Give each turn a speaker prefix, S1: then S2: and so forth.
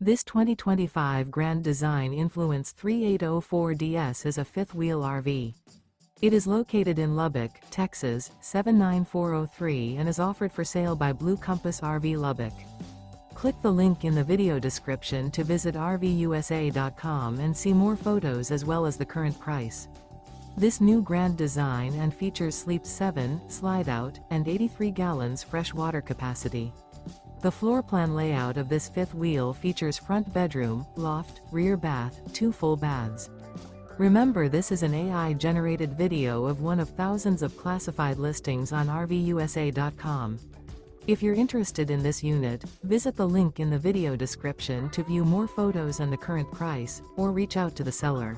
S1: This 2025 Grand Design Influence 3804DS is a fifth-wheel RV. It is located in Lubbock, Texas, 79403 and is offered for sale by Blue Compass RV Lubbock. Click the link in the video description to visit RVUSA.com and see more photos as well as the current price. This new Grand Design and features sleeps 7, slide-out, and 83 gallons fresh water capacity. The floor plan layout of this fifth wheel features front bedroom, loft, rear bath, 2 full baths. Remember, this is an AI-generated video of one of thousands of classified listings on RVUSA.com. If you're interested in this unit, visit the link in the video description to view more photos and the current price, or reach out to the seller.